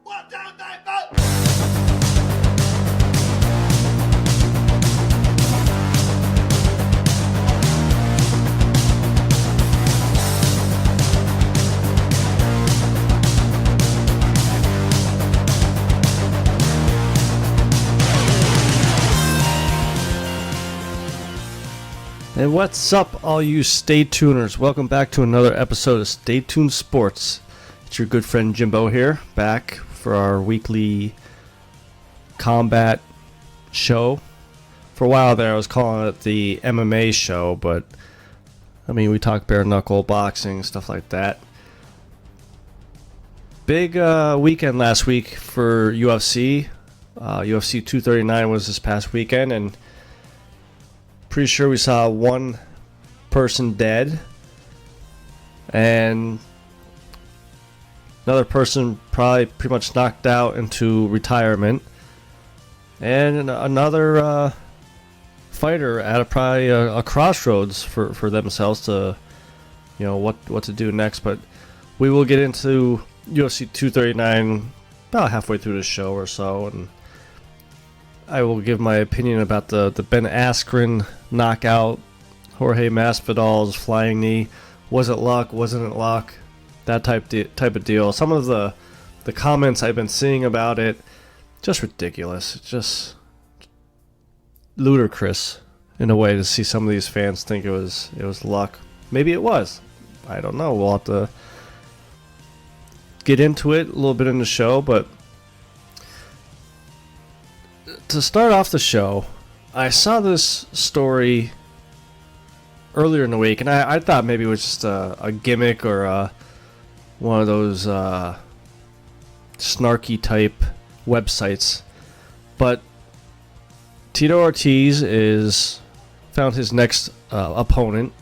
1, 2, 3, 4. And what's up, all you Stay Tuners? Welcome back to another episode of Stay Tuned Sports. It's your good friend Jimbo here, back for our weekly combat show. For a while there, I was calling it the MMA show, but I mean, we talk bare knuckle boxing, stuff like that. Big weekend last week for UFC. UFC 239 was this past weekend, and pretty sure we saw one person dead and another person probably pretty much knocked out into retirement, and another fighter at probably a crossroads for themselves to, you know, what to do next. But we will get into UFC 239 about halfway through the show or so, and I will give my opinion about the Ben Askren knockout, Jorge Masvidal's flying knee. Was it luck? Wasn't it luck? That type of deal. Some of the comments I've been seeing about it, just ridiculous. It's just ludicrous in a way to see some of these fans think it was luck. Maybe it was. I don't know. We'll have to get into it a little bit in the show, but to start off the show, I saw this story earlier in the week, and I thought maybe it was just a gimmick or one of those snarky type websites. But Tito Ortiz found his next opponent.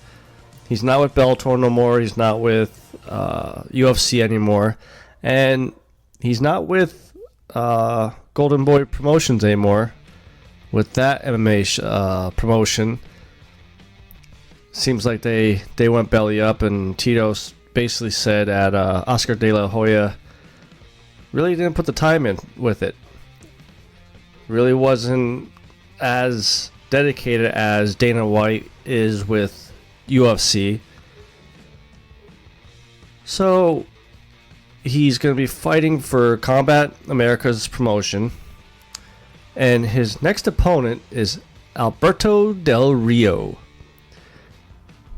He's not with Bellator no more. He's not with UFC anymore, and he's not with Golden Boy Promotions anymore. With that MMA promotion, seems like they went belly up, and Tito basically said at Oscar De La Hoya really didn't put the time in with it. Really wasn't as dedicated as Dana White is with UFC. So he's going to be fighting for Combat America's promotion, and his next opponent is Alberto Del Rio.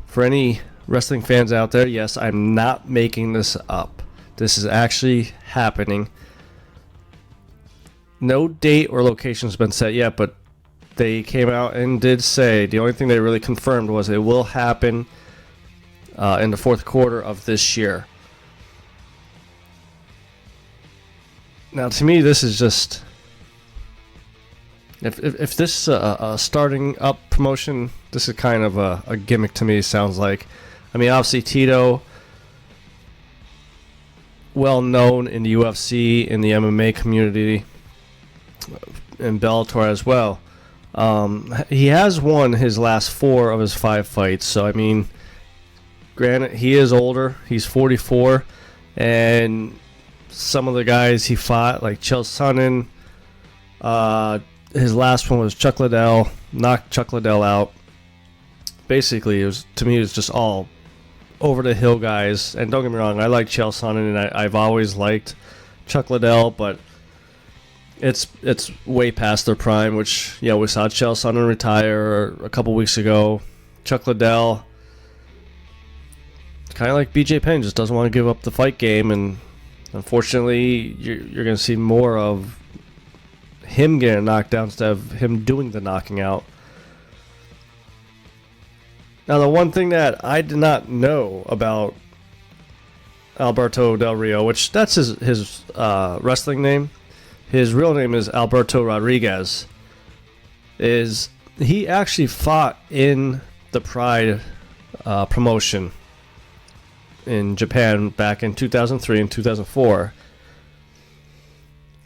For any wrestling fans out there, yes, I'm not making this up. This is actually happening. No date or location has been set yet, but they came out and did say the only thing they really confirmed was it will happen in the fourth quarter of this year. Now, to me, this is just, if this is a starting up promotion, this is kind of a gimmick to me, sounds like. I mean, obviously Tito, well known in the UFC, in the MMA community, in Bellator as well. He has won his last 4 of his 5 fights, so I mean, granted, he is older, he's 44, and some of the guys he fought, like Chael Sonnen, his last one was Chuck Liddell, knocked Chuck Liddell out. Basically, to me, it was just all over the hill guys. And don't get me wrong, I like Chael Sonnen, and I've always liked Chuck Liddell, but it's way past their prime, which, you know, we saw Chael Sonnen retire a couple weeks ago. Chuck Liddell, kind of like BJ Penn, just doesn't want to give up the fight game, and unfortunately, you're going to see more of him getting knocked out instead of him doing the knocking out. Now, the one thing that I did not know about Alberto Del Rio, which that's his wrestling name, his real name is Alberto Rodriguez, is he actually fought in the Pride promotion in Japan back in 2003 and 2004.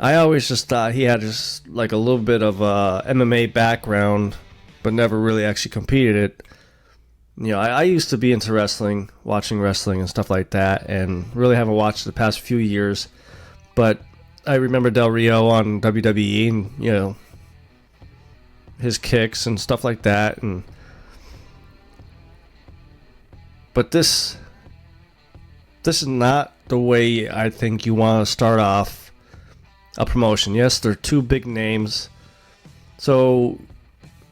I always just thought he had just like a little bit of MMA background, but never really actually competed it. You know, I used to be into wrestling, watching wrestling and stuff like that, and really haven't watched the past few years. But I remember Del Rio on WWE and, you know, his kicks and stuff like that. But this is not the way I think you want to start off a promotion. Yes, they're two big names, so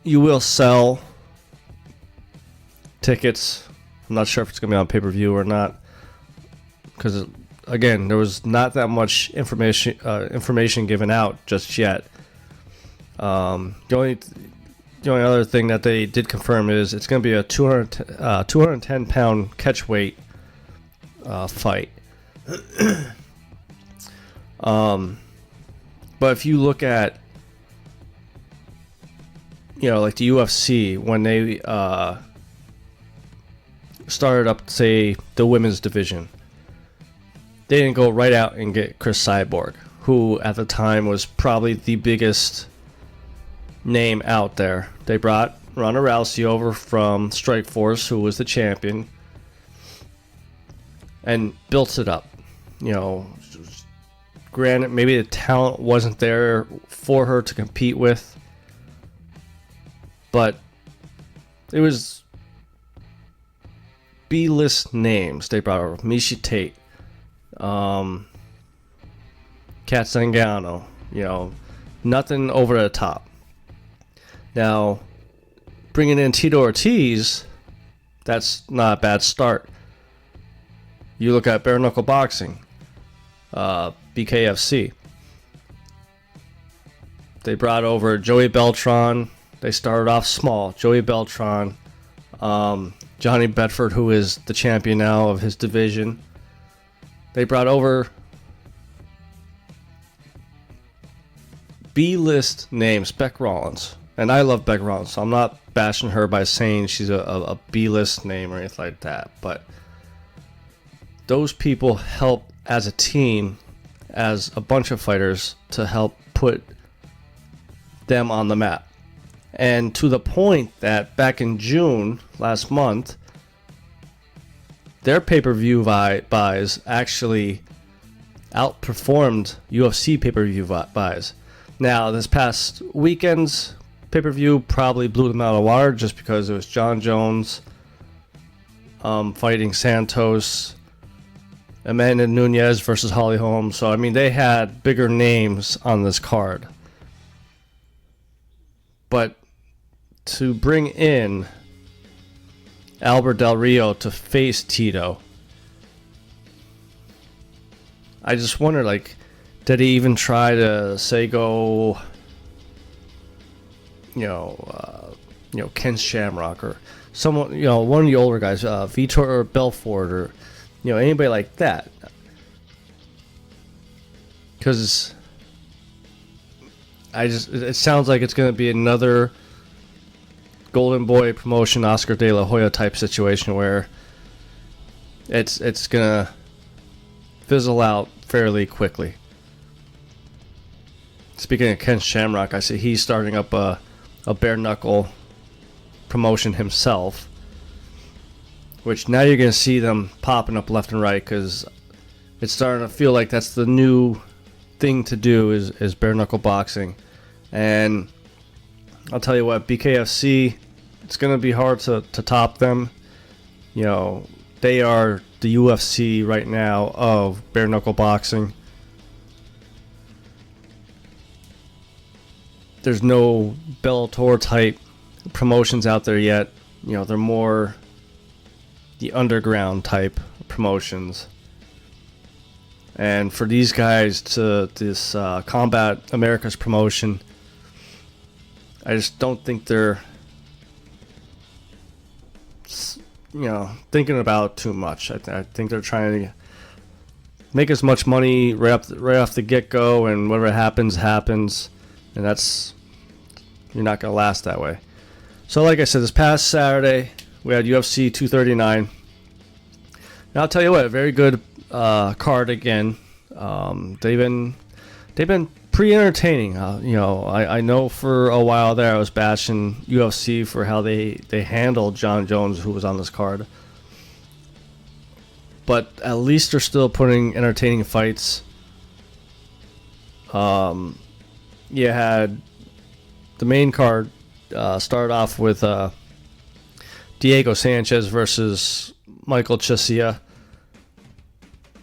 you will sell tickets. I'm not sure if it's going to be on pay-per-view or not, because again, there was not that much information given out just yet. The only other thing that they did confirm is it's going to be a 210 pound catch weight fight. But if you look at, you know, like the UFC, when they started up, say, the women's division, they didn't go right out and get Chris Cyborg, who at the time was probably the biggest name out there. They brought Ronda Rousey over from Strikeforce, who was the champion, and built it up. You know, granted, maybe the talent wasn't there for her to compete with, but it was B-list names. They brought over Mishi Tate, Kat Zingano, you know, nothing over the top. Now, bringing in Tito Ortiz, that's not a bad start. You look at bare knuckle boxing, BKFC. They brought over Joey Beltran. They started off small. Joey Beltran, Johnny Bedford, who is the champion now of his division. They brought over B-list names, Beck Rollins. And I love Beck Rollins, so I'm not bashing her by saying she's a B-list name or anything like that. But those people help as a team, as a bunch of fighters, to help put them on the map. And to the point that back in June, last month, their pay-per-view buys actually outperformed UFC pay-per-view buys. Now, this past weekend's pay-per-view probably blew them out of the water just because it was John Jones fighting Santos, Amanda Nunes versus Holly Holm. So, I mean, they had bigger names on this card. But to bring in Albert Del Rio to face Tito, I just wonder, like, did he even try to say go, Ken Shamrock or someone, one of the older guys, Vitor Belfort, or anybody like that? Because it sounds like it's going to be another Golden Boy promotion, Oscar De La Hoya type situation where it's going to fizzle out fairly quickly. Speaking of Ken Shamrock, I see he's starting up a bare knuckle promotion himself, which now you're going to see them popping up left and right because it's starting to feel like that's the new thing to do is bare knuckle boxing. And I'll tell you what, BKFC, it's going to be hard to top them. They are the UFC right now of bare knuckle boxing. There's no Bellator type promotions out there yet. They're more the underground type promotions. And for these guys to this Combat America's promotion, I just don't think they're thinking about too much. I think they're trying to make as much money right off the get-go, and whatever happens, and you're not going to last that way. So like I said, this past Saturday we had UFC 239. Now I'll tell you what, a very good card again. They've been pretty entertaining. I know for a while there I was bashing UFC for how they handled John Jones, who was on this card. But at least they're still putting entertaining fights You had the main card start off with Diego Sanchez versus Michael Chiesa.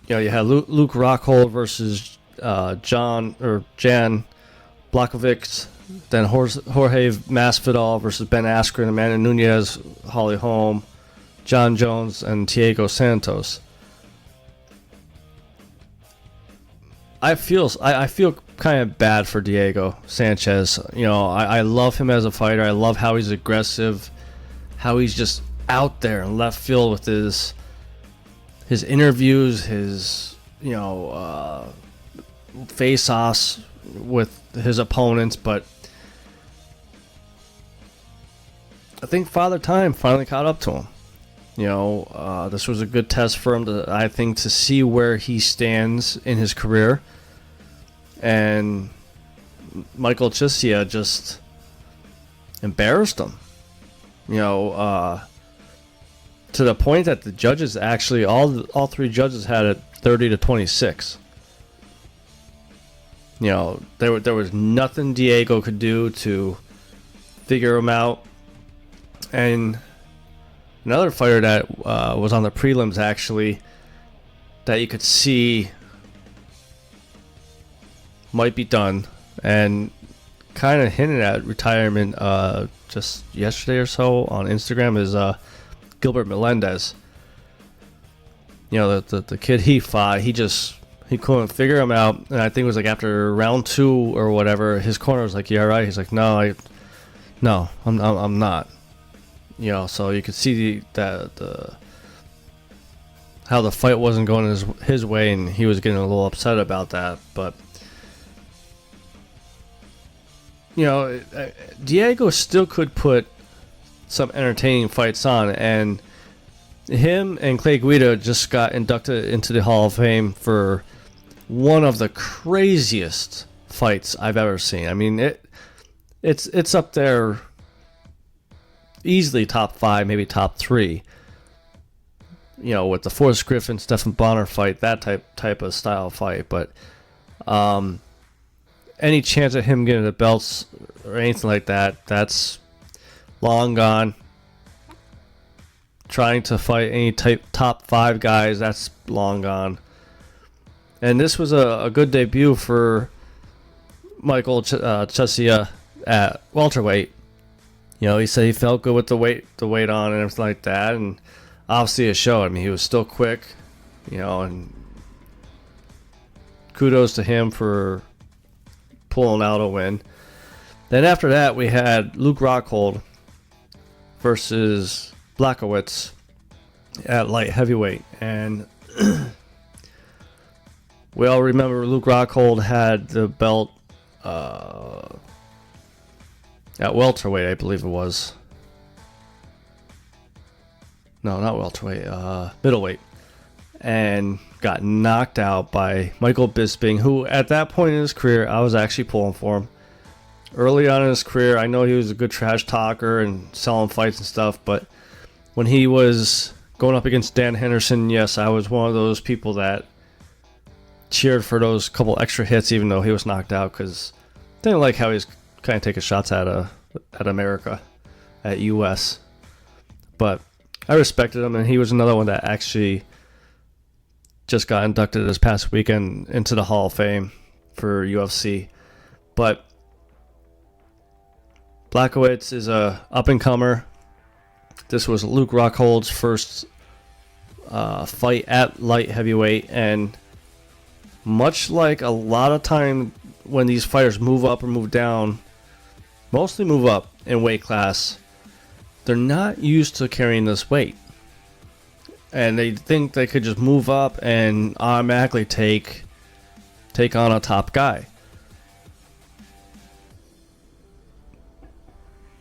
You had Luke Rockhold versus Jan Blachowicz. Then Jorge Masvidal versus Ben Askren, Amanda Nunes, Holly Holm, John Jones, and Thiago Santos. I feel kind of bad for Diego Sanchez. I love him as a fighter. I love how he's aggressive, how he's just out there in left field with his interviews, his face-offs with his opponents. But I think Father Time finally caught up to him. This was a good test for him to see where he stands in his career. And Michael Chiesa just embarrassed him. To the point that the judges actually, all three judges had it 30-26. There was nothing Diego could do to figure him out. And another fighter that was on the prelims, actually, that you could see might be done and kind of hinted at retirement just yesterday or so on Instagram, is Gilbert Melendez. The kid he fought, he couldn't figure him out. And I think it was like after round 2 or whatever, his corner was like, "Yeah, right." He's like, "No, I'm not." So you could see how the fight wasn't going his way, and he was getting a little upset about that. But Diego still could put some entertaining fights on, and him and Clay Guida just got inducted into the Hall of Fame for one of the craziest fights I've ever seen. I mean, it's up there. Easily top 5, maybe top 3. With the Forrest Griffin, Stephen Bonner fight, that type of style fight. But any chance of him getting the belts or anything like that, that's long gone. Trying to fight any top 5 guys, that's long gone. And this was a good debut for Michael Chiesa at welterweight. He said he felt good with the weight on and everything like that, and obviously it showed. I mean, he was still quick, and kudos to him for pulling out a win. Then after that, we had Luke Rockhold versus Blachowicz at light heavyweight, and we all remember Luke Rockhold had the belt at welterweight, I believe it was. No, not welterweight. Middleweight. And got knocked out by Michael Bisping, who at that point in his career, I was actually pulling for him. Early on in his career, I know he was a good trash talker and selling fights and stuff, but when he was going up against Dan Henderson, yes, I was one of those people that cheered for those couple extra hits, even though he was knocked out, because I didn't like how he was kind of taking shots at America, at US. But I respected him, and he was another one that actually just got inducted this past weekend into the Hall of Fame for UFC. But Blachowicz is a up-and-comer. This was Luke Rockhold's first fight at light heavyweight, and much like a lot of time when these fighters move up or move down, mostly move up in weight class, they're not used to carrying this weight. And they think they could just move up and automatically take on a top guy.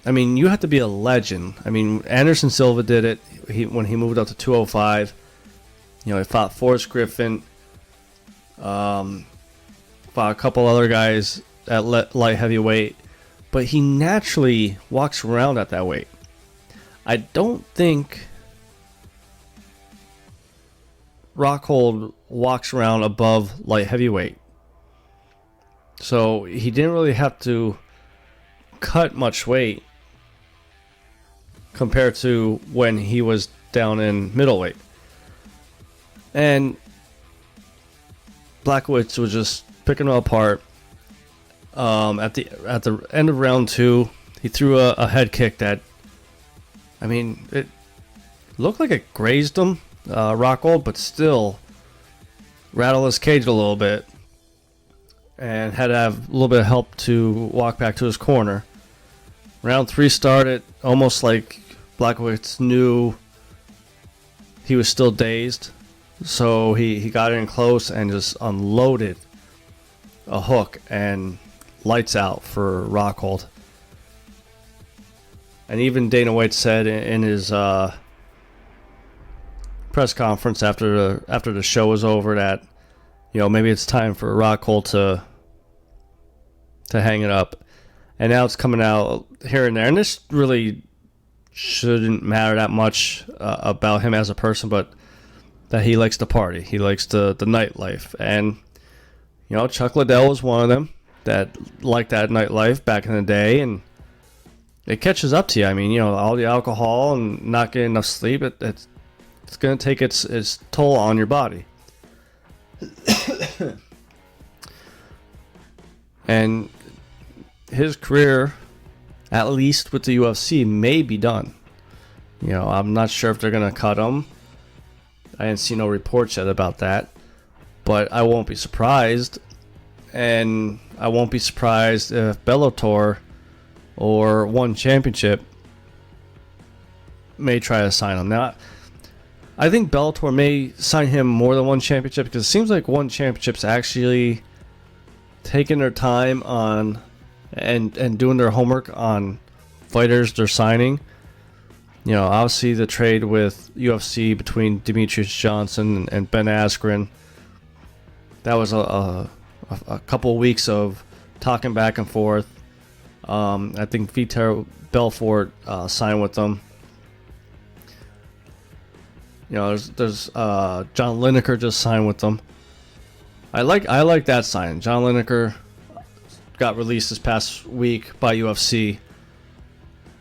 I mean, you have to be a legend. I mean, Anderson Silva did it when he moved up to 205. He fought Forrest Griffin. Fought a couple other guys at light heavyweight. But he naturally walks around at that weight. I don't think Rockhold walks around above light heavyweight. So he didn't really have to cut much weight compared to when he was down in middleweight. And Blachowicz was just picking him apart. At the end of round 2, he threw a head kick that, I mean, it looked like it grazed him, Rockhold, but still rattled his cage a little bit. And had to have a little bit of help to walk back to his corner. Round 3 started almost like Blachowicz knew he was still dazed. So he got in close and just unloaded a hook and lights out for Rockhold. And even Dana White said in his press conference after the show was over that, you know, maybe it's time for Rockhold to hang it up. And now it's coming out here and there. And this really shouldn't matter that much about him as a person, but that he likes to party. He likes the nightlife. And, you know, Chuck Liddell was one of them that liked that nightlife back in the day. And it catches up to you. I mean, you know, all the alcohol and not getting enough sleep, it's going to take its toll on your body. And his career, at least with the UFC, may be done. You know, I'm not sure if they're going to cut him. I didn't see no reports yet about that. But I won't be surprised. And I won't be surprised if Bellator or One Championship may try to sign him. Now, I think Bellator may sign him more than One Championship, because it seems like One Championship's actually taking their time on and doing their homework on fighters they're signing. You know, obviously the trade with UFC between Demetrius Johnson and Ben Askren, that was a couple of weeks of talking back and forth. I think Vitor Belfort signed with them. You know, there's John Lineker just signed with them. I like that sign. John Lineker got released this past week by UFC.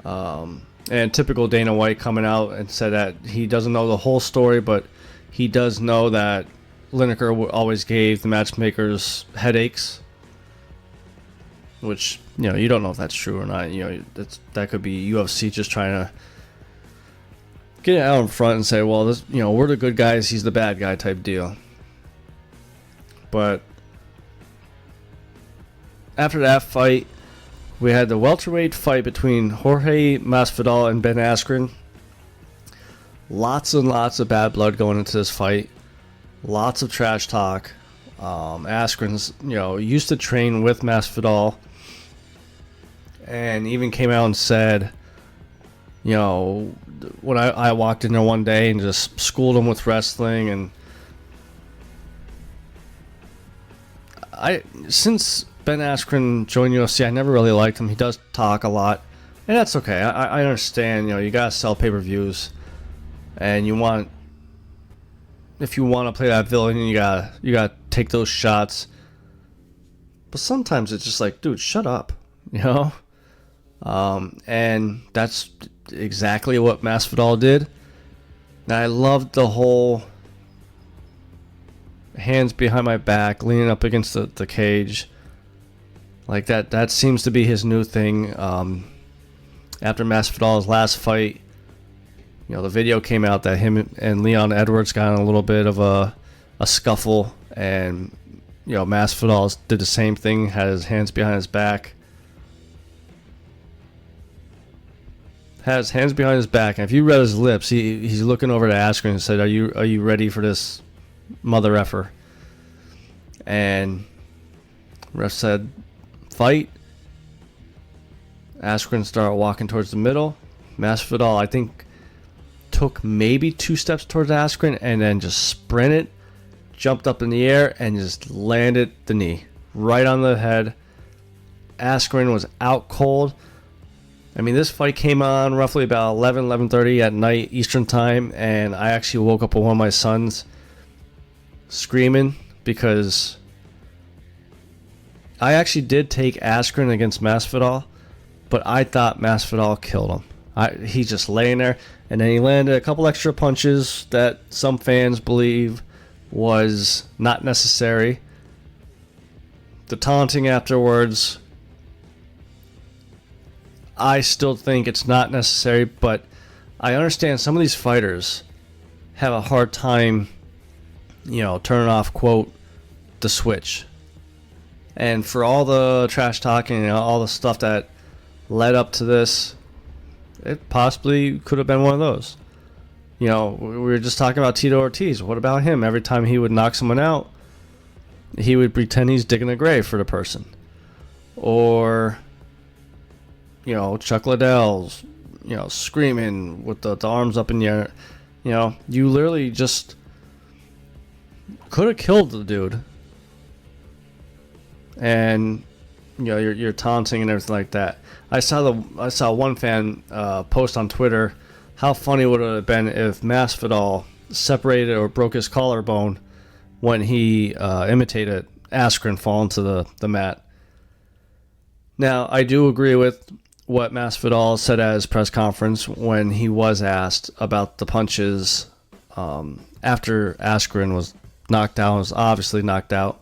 And typical Dana White coming out and said that he doesn't know the whole story, but he does know that Lineker always gave the matchmakers headaches. Which, you know, you don't know if that's true or not. You know, that could be UFC just trying to get it out in front and say, well, this, you know, we're the good guys, he's the bad guy type deal. But after that fight, we had the welterweight fight between Jorge Masvidal and Ben Askren. Lots and lots of bad blood going into this fight. Lots of trash talk. Askren's, you know, used to train with Masvidal, and even came out and said, you know, when I walked in there one day and just schooled him with wrestling, and since Ben Askren joined UFC, I never really liked him. He does talk a lot, and that's okay. I understand, you know, you gotta sell pay-per-views, and if you want to play that villain, you gotta take those shots. But sometimes it's just like, dude, shut up, you know. And that's exactly what Masvidal did. And I loved the whole hands behind my back, leaning up against the cage. Like that seems to be his new thing. After Masvidal's last fight, you know, the video came out that him and Leon Edwards got in a little bit of a scuffle, and, you know, Masvidal did the same thing, had his hands behind his back. Has hands behind his back, and if you read his lips, he's looking over to Askren and said, "Are you ready for this mother effer?" And ref said, "Fight." Askren started walking towards the middle. Masvidal, I think, took maybe 2 steps towards Askren and then just sprinted, jumped up in the air, and just landed the knee right on the head. Askren was out cold. I mean, this fight came on roughly about 11:30 at night Eastern time, and I actually woke up with one of my sons screaming because I actually did take Askren against Masvidal, but I thought Masvidal killed him. He's just laying there, and then he landed a couple extra punches that some fans believe was not necessary. The taunting afterwards, I still think it's not necessary, but I understand some of these fighters have a hard time, turning off, quote, the switch. And for all the trash talking and all the stuff that led up to this, it possibly could have been one of those. We were just talking about Tito Ortiz. What about him? Every time he would knock someone out, he would pretend he's digging a grave for the person. Or, Chuck Liddell's, screaming with the arms up in the air. You literally just could have killed the dude. And you're taunting and everything like that. I saw one fan post on Twitter, how funny would it have been if Masvidal separated or broke his collarbone when he imitated Askren falling to the mat. Now, I do agree with what Masvidal said at his press conference when he was asked about the punches after Askren was knocked out, was obviously knocked out.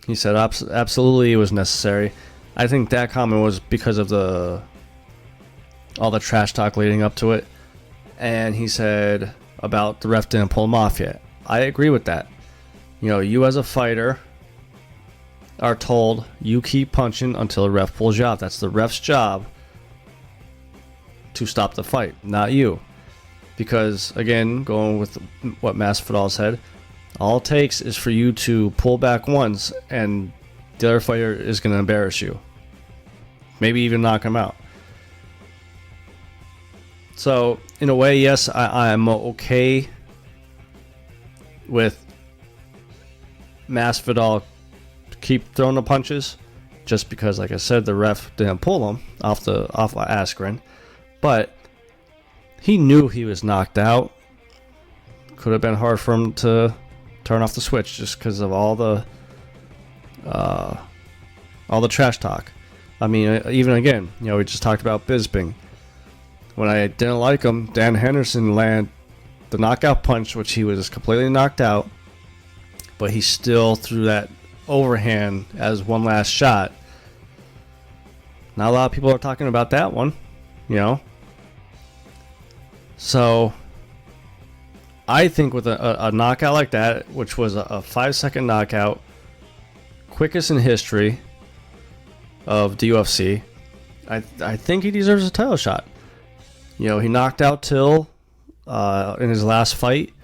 He said absolutely it was necessary. I think that comment was because of all the trash talk leading up to it. And he said about the ref didn't pull him off yet. I agree with that. You as a fighter are told you keep punching until the ref pulls you out. That's the ref's job to stop the fight, not you. Because, again, going with what Masvidal said, all it takes is for you to pull back once and the other fighter is going to embarrass you. Maybe even knock him out. So, in a way, yes, I'm okay with Masvidal keep throwing the punches, just because, like I said, the ref didn't pull him off Askren. But he knew he was knocked out. Could have been hard for him to turn off the switch just because of all the trash talk. I mean, even again, we just talked about Bisping. When I didn't like him, Dan Henderson landed the knockout punch, which he was completely knocked out, but he still threw that overhand as one last shot. Not a lot of people are talking about that one, So, I think with a knockout like that, which was a 5-second knockout, quickest in history of the UFC, I think he deserves a title shot. He knocked out Till in his last fight.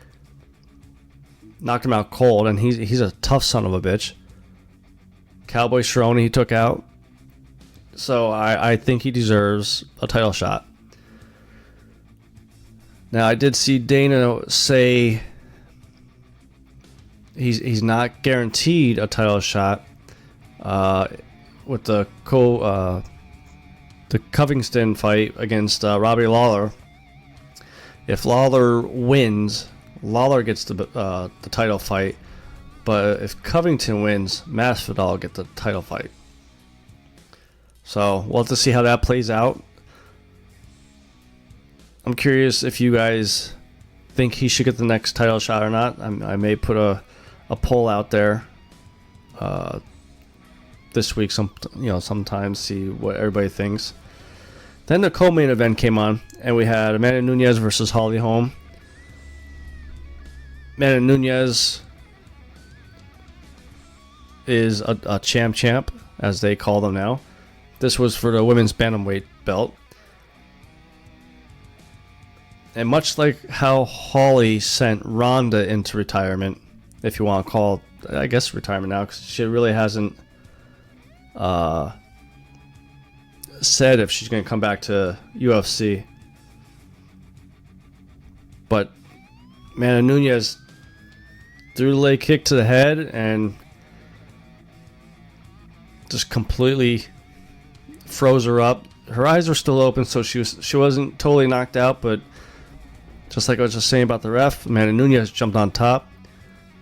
Knocked him out cold, and he's a tough son of a bitch. Cowboy Cerrone he took out. So I think he deserves a title shot. Now, I did see Dana say he's not guaranteed a title shot with the Covington fight against Robbie Lawler. If Lawler wins, Lawler gets the title fight. But if Covington wins, Masvidal will get the title fight. So we'll have to see how that plays out. I'm curious if you guys think he should get the next title shot or not. I may put a poll out there this week. Sometimes see what everybody thinks. Then the co-main event came on, and we had Amanda Nunes versus Holly Holm. Amanda Nunes is a champ, as they call them now. This was for the women's bantamweight belt. And much like how Holly sent Ronda into retirement, if you want to call it, I guess, retirement now, because she really hasn't said if she's going to come back to UFC. But Amanda Nunes threw the leg kick to the head and just completely froze her up. Her eyes were still open, so she wasn't totally knocked out, but just like I was just saying about the ref, Amanda Nunes jumped on top,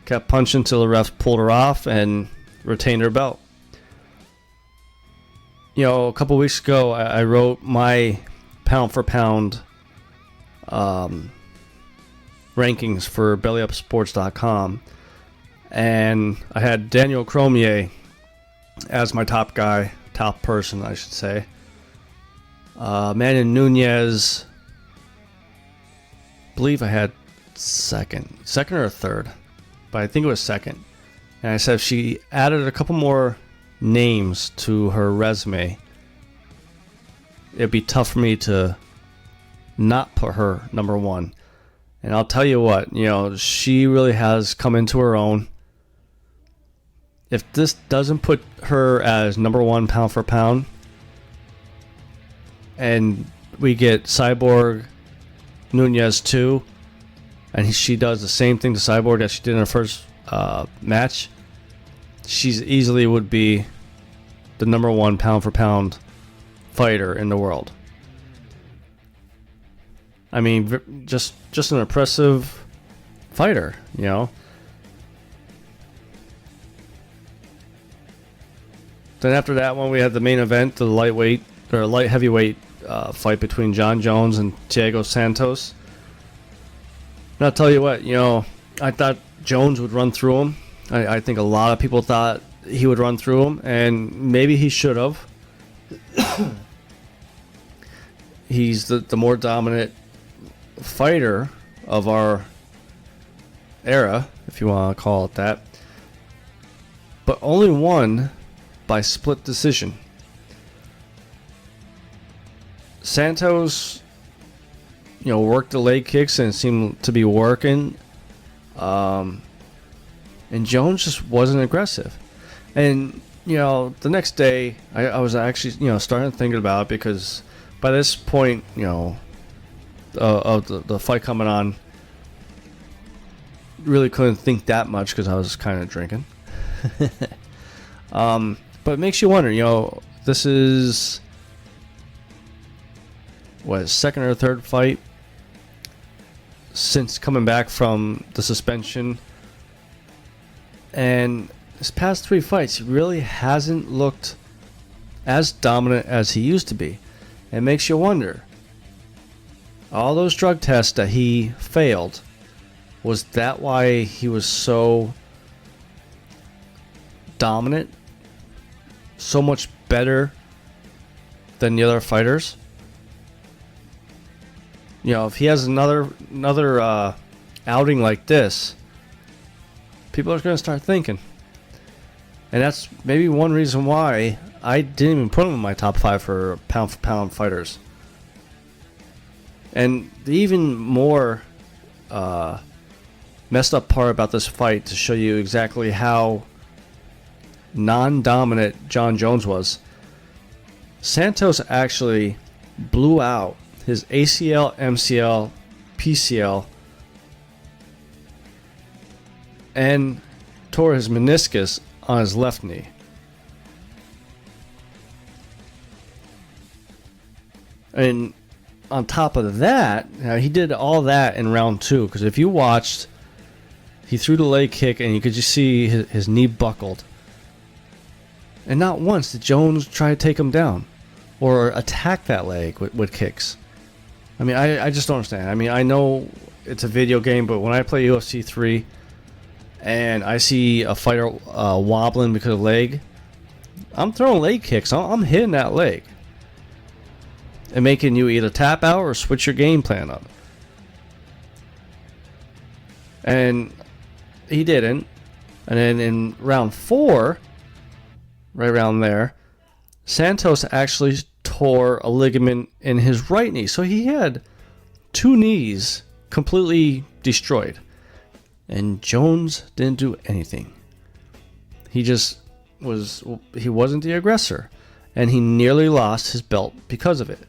kept punching until the ref pulled her off, and retain her belt. You know, a couple weeks ago, I wrote my pound for pound rankings for BellyUpSports.com, and I had Daniel Cormier as my top guy, top person, I should say. Manuel Nunez, I believe I had second or third, but I think it was second. And I said if she added a couple more names to her resume, it'd be tough for me to not put her number one. And I'll tell you what, you know, she really has come into her own. If this doesn't put her as number one pound for pound, and we get Cyborg Nunez too, and she does the same thing to Cyborg that she did in her first match, she's easily would be the number one pound for pound fighter in the world. I mean, just an impressive fighter, you know. Then after that one, we had the main event, the light heavyweight fight between John Jones and Thiago Santos. And I'll tell you what, you know, I thought Jones would run through him. I think a lot of people thought he would run through him, and maybe he should have. He's the more dominant fighter of our era, if you want to call it that. But only won by split decision. Santos, you know, worked the leg kicks and it seemed to be working. And Jones just wasn't aggressive. And, you know, the next day, I was actually, you know, starting thinking about it because by this point, you know, of the fight coming on, really couldn't think that much because I was kind of drinking. But it makes you wonder, you know, this is what, second or third fight since coming back from the suspension, and his past three fights he really hasn't looked as dominant as he used to be. It makes you wonder, all those drug tests that he failed, was that why he was so dominant, so much better than the other fighters? You know, if he has another outing like this, people are going to start thinking. And that's maybe one reason why I didn't even put him in my top 5 for pound fighters. And the even more messed up part about this fight, to show you exactly how non-dominant John Jones was, Santos actually blew out his ACL, MCL, PCL, and tore his meniscus on his left knee. And on top of that, he did all that in round 2, because if you watched, he threw the leg kick and you could just see his knee buckled. And not once did Jones try to take him down or attack that leg with kicks. I mean, I just don't understand. I mean, I know it's a video game, but when I play UFC 3 and I see a fighter wobbling because of leg, I'm throwing leg kicks. I'm hitting that leg and making you either tap out or switch your game plan up. And he didn't. And then in round 4, right around there, Santos actually tore a ligament in his right knee. So he had 2 knees completely destroyed. And Jones didn't do anything. He wasn't the aggressor. And he nearly lost his belt because of it.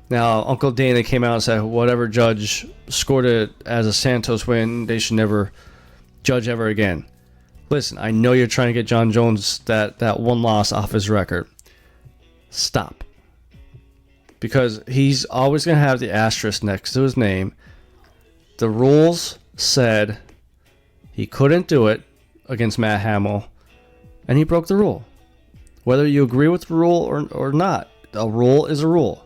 Now, Uncle Dana came out and said whatever judge scored it as a Santos win, they should never judge ever again. Listen, I know you're trying to get John Jones that one loss off his record. Stop. Because he's always going to have the asterisk next to his name. The rules said he couldn't do it against Matt Hamill. and he broke the rule. Whether you agree with the rule or not, a rule is a rule.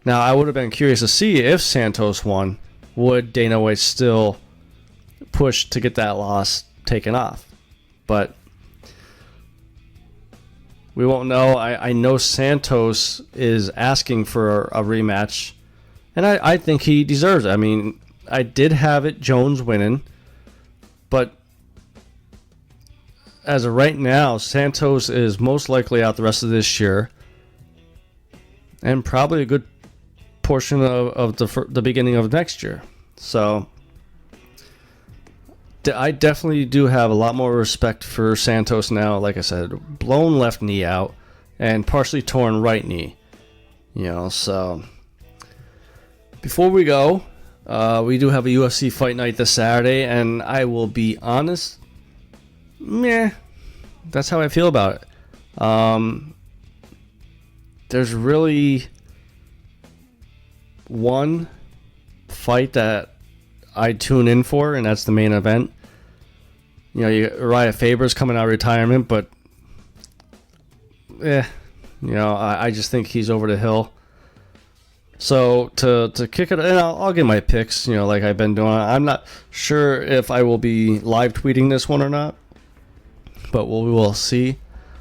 Now, I would have been curious to see if Santos won, would Dana White still push to get that loss taken off? But we won't know. I know Santos is asking for a rematch, and I think he deserves it. I mean, I did have it Jones winning, but as of right now, Santos is most likely out the rest of this year, and probably a good portion of the beginning of next year. So I definitely do have a lot more respect for Santos now. Like I said, blown left knee out and partially torn right knee. So before we go, we do have a UFC fight night this Saturday, and I will be honest, that's how I feel about it. There's really one fight that I tune in for, and that's the main event. Uriah Faber's coming out of retirement, but I just think he's over the hill. So to kick it, and I'll get my picks, like I've been doing. I'm not sure if I will be live tweeting this one or not, but we will see.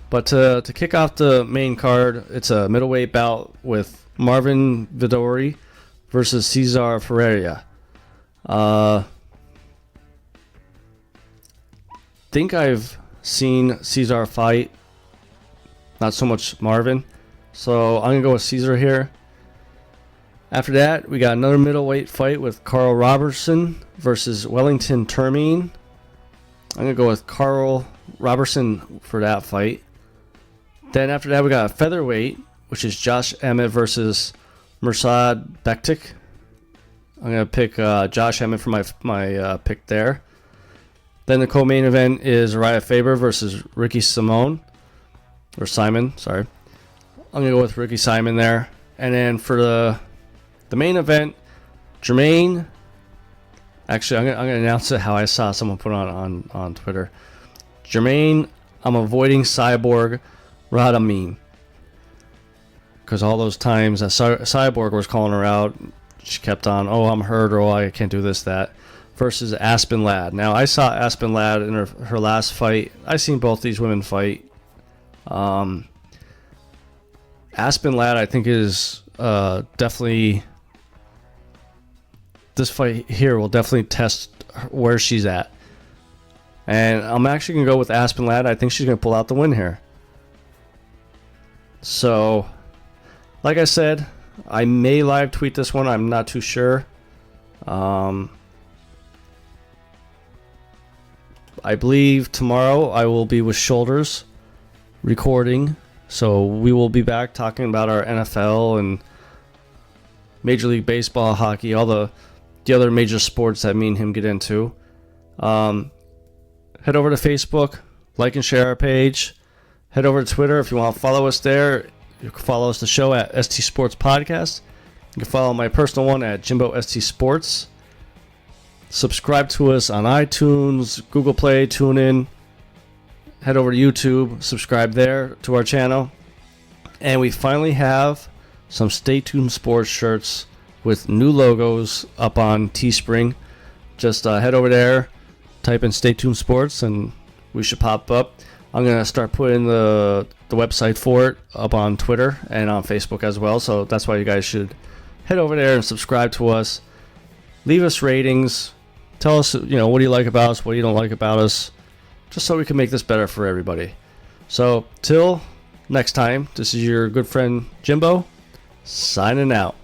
But to kick off the main card, it's a middleweight bout with Marvin Vettori versus Cesar Ferreira. Think I've seen Cesar fight, not so much Marvin. So I'm going to go with Cesar here. After that, we got another middleweight fight with Carl Robertson versus Wellington Termine. I'm going to go with Carl Robertson for that fight. Then after that, we got a featherweight, which is Josh Emmett versus Mirsad Bektik. I'm going to pick Josh Emmett for my pick there. Then the co-main event is Uriah Faber versus Ricky Simon. I'm going to go with Ricky Simon there. And then for the main event, Jermaine. Actually, I'm going to announce it how I saw someone put on Twitter. Jermaine, I'm avoiding Cyborg Radamin. Because all those times that Cyborg was calling her out, she kept on, I'm hurt, or I can't do this, that. Versus Aspen Ladd. Now, I saw Aspen Ladd in her last fight. I've seen both these women fight. Aspen Ladd, I think, is definitely... This fight here will definitely test where she's at. And I'm actually going to go with Aspen Ladd. I think she's going to pull out the win here. So, like I said, I may live tweet this one. I'm not too sure. I believe tomorrow I will be with Shoulders recording. So we will be back talking about our NFL and Major League Baseball, hockey, all the other major sports that me and him get into. Head over to Facebook, like and share our page. Head over to Twitter if you want to follow us there. You can follow us the show at ST Sports Podcast. You can follow my personal one at Jimbo ST Sports. Subscribe to us on iTunes, Google Play, TuneIn. Head over to YouTube, subscribe there to our channel. And we finally have some Stay Tuned Sports shirts with new logos up on Teespring. Just head over there, type in Stay Tuned Sports, and we should pop up. I'm going to start putting the website for it up on Twitter and on Facebook as well. So that's why you guys should head over there and subscribe to us. Leave us ratings. Tell us, what do you like about us, what you don't like about us, just so we can make this better for everybody. So till next time, this is your good friend Jimbo, signing out.